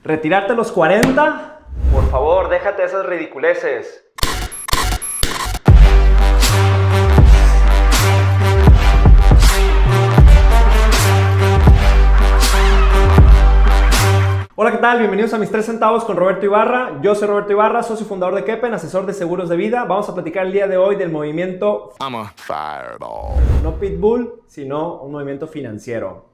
¿Retirarte a los 40? Por favor, déjate esas ridiculeces. Hola, ¿qué tal? Bienvenidos a Mis 3 Centavos con Roberto Ibarra. Yo soy Roberto Ibarra, socio fundador de Kepen, asesor de seguros de vida. Vamos a platicar el día de hoy del movimiento I'm a fireball. No Pitbull, sino un movimiento financiero.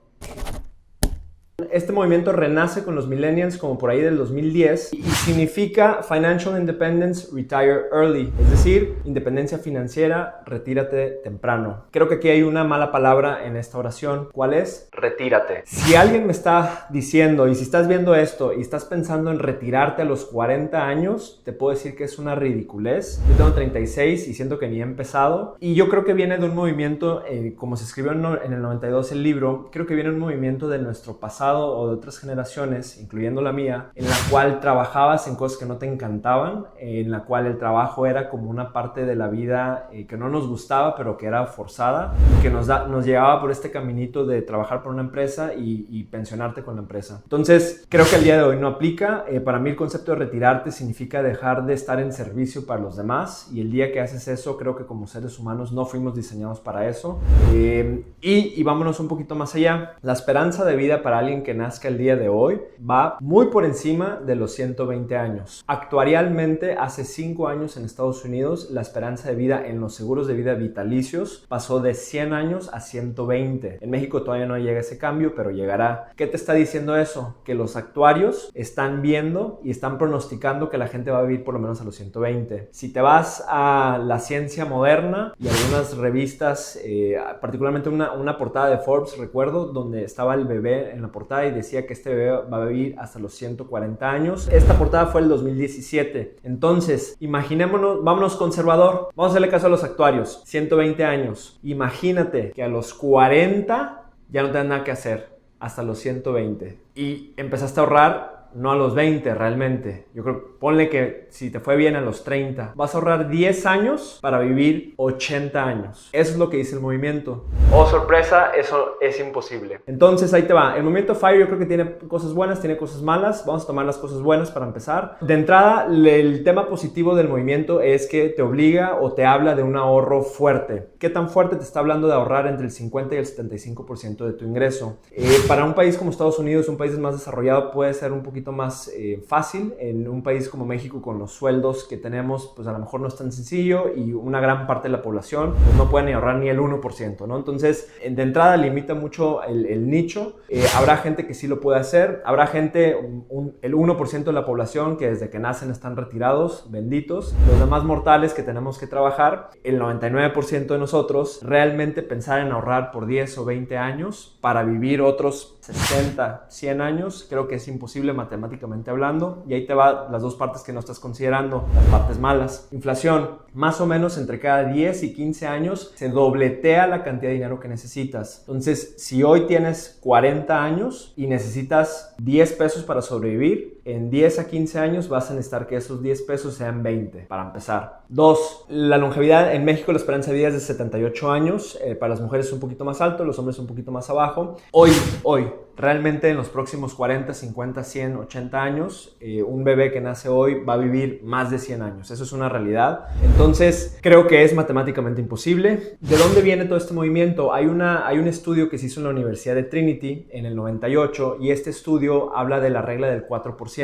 Este movimiento renace con los millennials como por ahí del 2010 y significa Financial Independence, Retire Early, es decir, independencia financiera, retírate temprano. Creo que aquí hay una mala palabra en esta oración. ¿Cuál es? Retírate. Si alguien me está diciendo, y si estás viendo esto y estás pensando en retirarte a los 40 años, te puedo decir que es una ridiculez. Yo tengo 36 y siento que ni he empezado. Y yo creo que viene de un movimiento, como se escribió en el 92 el libro, creo que viene un movimiento de nuestro pasado o de otras generaciones, incluyendo la mía, en la cual trabajabas en cosas que no te encantaban, en la cual el trabajo era como una parte de la vida que no nos gustaba, pero que era forzada, y que nos llevaba por este caminito de trabajar por una empresa y pensionarte con la empresa. Entonces, creo que el día de hoy no aplica. Para mí el concepto de retirarte significa dejar de estar en servicio para los demás, y el día que haces eso, creo que como seres humanos no fuimos diseñados para eso. Y vámonos un poquito más allá. La esperanza de vida para alguien que nazca el día de hoy va muy por encima de los 120 años. Actuarialmente, hace 5 años en Estados Unidos, la esperanza de vida en los seguros de vida vitalicios pasó de 100 años a 120. En México todavía no llega ese cambio, pero llegará. ¿Qué te está diciendo eso? Que los actuarios están viendo y están pronosticando que la gente va a vivir por lo menos a los 120. Si te vas a la ciencia moderna y algunas revistas, particularmente una portada de Forbes, recuerdo, donde estaba el bebé en la portada y decía que este bebé va a vivir hasta los 140 años. Esta portada fue el 2017. Entonces, imaginémonos, vámonos conservador. Vamos a hacerle caso a los actuarios. 120 años. Imagínate que a los 40 ya no tengas nada que hacer. Hasta los 120. Y empezaste a ahorrar. No a los 20 realmente. Yo creo, ponle que si te fue bien a los 30, vas a ahorrar 10 años para vivir 80 años. Eso es lo que dice el movimiento. Oh, sorpresa, eso es imposible. Entonces ahí te va. El movimiento FIRE yo creo que tiene cosas buenas, tiene cosas malas. Vamos a tomar las cosas buenas para empezar. De entrada, el tema positivo del movimiento es que te obliga o te habla de un ahorro fuerte. ¿Qué tan fuerte? Te está hablando de ahorrar entre el 50 y el 75% de tu ingreso. Para un país como Estados Unidos, un país más desarrollado, puede ser un poquito más fácil. En un país como México, con los sueldos que tenemos, pues a lo mejor no es tan sencillo, y una gran parte de la población pues no puede ni ahorrar ni el 1%, ¿no? Entonces, de entrada limita mucho el nicho. Habrá gente que sí lo puede hacer, habrá gente, el 1% de la población que desde que nacen están retirados, benditos. Los demás mortales que tenemos que trabajar, el 99% de nosotros, realmente pensar en ahorrar por 10 o 20 años para vivir otros 60, 100 años, creo que es imposible matemáticamente hablando. Y ahí te va las dos partes que no estás considerando, las partes malas. Inflación, más o menos entre cada 10 y 15 años se dobletea la cantidad de dinero que necesitas. Entonces, si hoy tienes 40 años y necesitas 10 pesos para sobrevivir, en 10 a 15 años vas a necesitar que esos 10 pesos sean 20 para empezar. 2. La longevidad. En México la esperanza de vida es de 78 años. Para las mujeres es un poquito más alto, los hombres un poquito más abajo. Hoy, realmente en los próximos 40, 50, 100, 80 años, un bebé que nace hoy va a vivir más de 100 años. Eso es una realidad. Entonces, creo que es matemáticamente imposible. ¿De dónde viene todo este movimiento? Hay un estudio que se hizo en la Universidad de Trinity en el 98, y este estudio habla de la regla del 4%.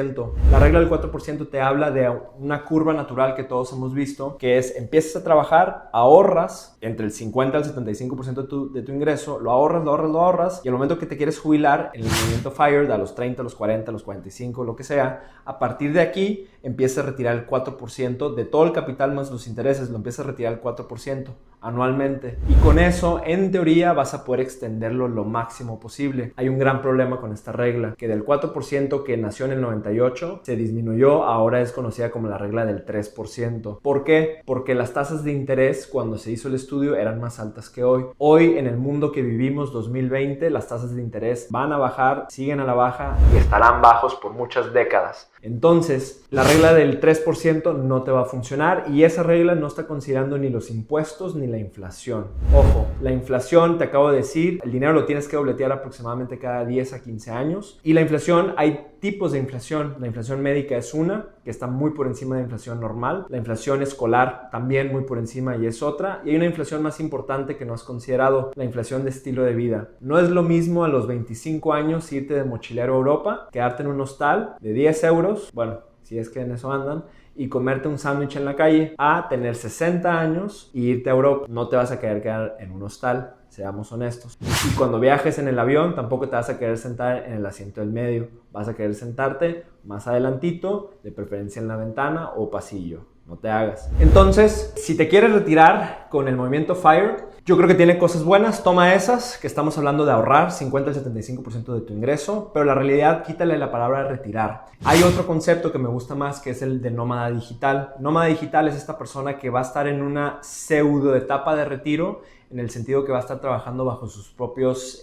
La regla del 4% te habla de una curva natural que todos hemos visto, que es: empiezas a trabajar, ahorras entre el 50 al 75% de tu ingreso, lo ahorras, y al momento que te quieres jubilar, en el movimiento FIRE, a los 30, a los 40, a los 45, lo que sea, a partir de aquí empiezas a retirar el 4% de todo el capital más los intereses, lo empiezas a retirar el 4% anualmente. Y con eso, en teoría, vas a poder extenderlo lo máximo posible. Hay un gran problema con esta regla, que del 4% que nació en el 98, se disminuyó, ahora es conocida como la regla del 3%. ¿Por qué? Porque las tasas de interés, cuando se hizo el estudio, eran más altas que hoy. Hoy, en el mundo que vivimos, 2020, las tasas de interés van a bajar, siguen a la baja y estarán bajos por muchas décadas. Entonces, la regla del 3% no te va a funcionar y esa regla no está considerando ni los impuestos ni la inflación. Ojo, la inflación, te acabo de decir, el dinero lo tienes que dobletear aproximadamente cada 10 a 15 años. Y la inflación, hay tipos de inflación. La inflación médica es una, que está muy por encima de la inflación normal. La inflación escolar también muy por encima y es otra. Y hay una inflación más importante que no has considerado, la inflación de estilo de vida. No es lo mismo a los 25 años irte de mochilero a Europa, quedarte en un hostal de 10 euros, bueno, si es que en eso andan, y comerte un sándwich en la calle, a tener 60 años e irte a Europa. No te vas a querer quedar en un hostal, seamos honestos. Y cuando viajes en el avión, tampoco te vas a querer sentar en el asiento del medio. Vas a querer sentarte más adelantito, de preferencia en la ventana o pasillo. No te hagas. Entonces, si te quieres retirar con el movimiento FIRE, yo creo que tiene cosas buenas. Toma esas, que estamos hablando de ahorrar 50 al 75% de tu ingreso, pero la realidad, quítale la palabra retirar. Hay otro concepto que me gusta más, que es el de nómada digital. Nómada digital es esta persona que va a estar en una pseudo etapa de retiro, en el sentido que va a estar trabajando bajo sus propios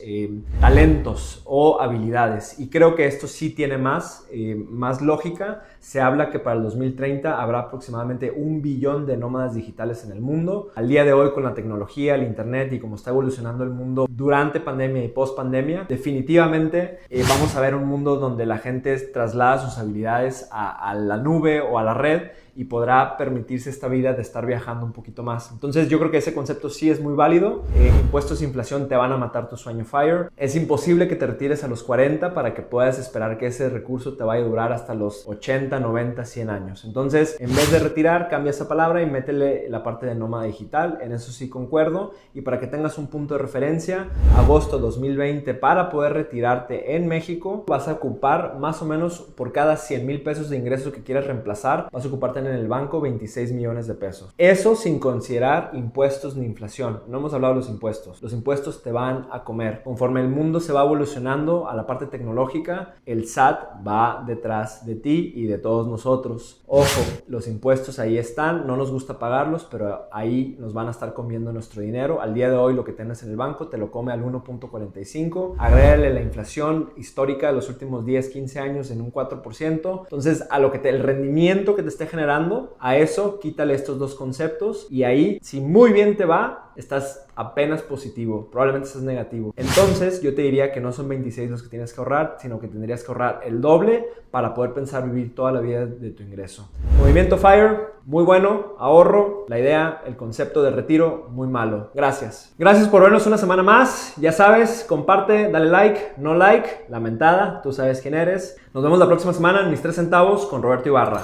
talentos o habilidades. Y creo que esto sí tiene más lógica. Se habla que para el 2030 habrá aproximadamente 1 billón de nómadas digitales en el mundo. Al día de hoy, con la tecnología, el internet y cómo está evolucionando el mundo durante pandemia y post pandemia, definitivamente vamos a ver un mundo donde la gente traslada sus habilidades a la nube o a la red y podrá permitirse esta vida de estar viajando un poquito más. Entonces yo creo que ese concepto sí es muy válido. Impuestos e inflación te van a matar tu sueño FIRE. Es imposible que te retires a los 40 para que puedas esperar que ese recurso te vaya a durar hasta los 80, 90, 100 años. Entonces, en vez de retirar, cambia esa palabra y métele la parte de nómada digital. En eso sí concuerdo. Y para que tengas un punto de referencia, agosto 2020, para poder retirarte en México, vas a ocupar más o menos por cada 100,000 pesos de ingresos que quieras reemplazar, vas a ocuparte en el banco 26 millones de pesos. Eso sin considerar impuestos ni inflación. No hemos hablado de los impuestos. Los impuestos te van a comer. Conforme el mundo se va evolucionando a la parte tecnológica, el SAT va detrás de ti y de todos nosotros. Ojo, los impuestos ahí están. No nos gusta pagarlos, pero ahí nos van a estar comiendo nuestro dinero. Al día de hoy lo que tienes en el banco te lo come al 1.45. Agrégale la inflación histórica de los últimos 10, 15 años en un 4%. Entonces, a lo que el rendimiento que te esté generando, a eso quítale estos dos conceptos y ahí, si muy bien te va, estás apenas positivo, probablemente estás negativo. Entonces yo te diría que no son 26 los que tienes que ahorrar, sino que tendrías que ahorrar el doble para poder pensar vivir toda la vida de tu ingreso. Movimiento FIRE, muy bueno, ahorro, la idea, el concepto de retiro, muy malo. Gracias. Gracias por vernos una semana más. Ya sabes, comparte, dale like, no like, lamentada, tú sabes quién eres. Nos vemos la próxima semana en Mis 3 Centavos con Roberto Ibarra.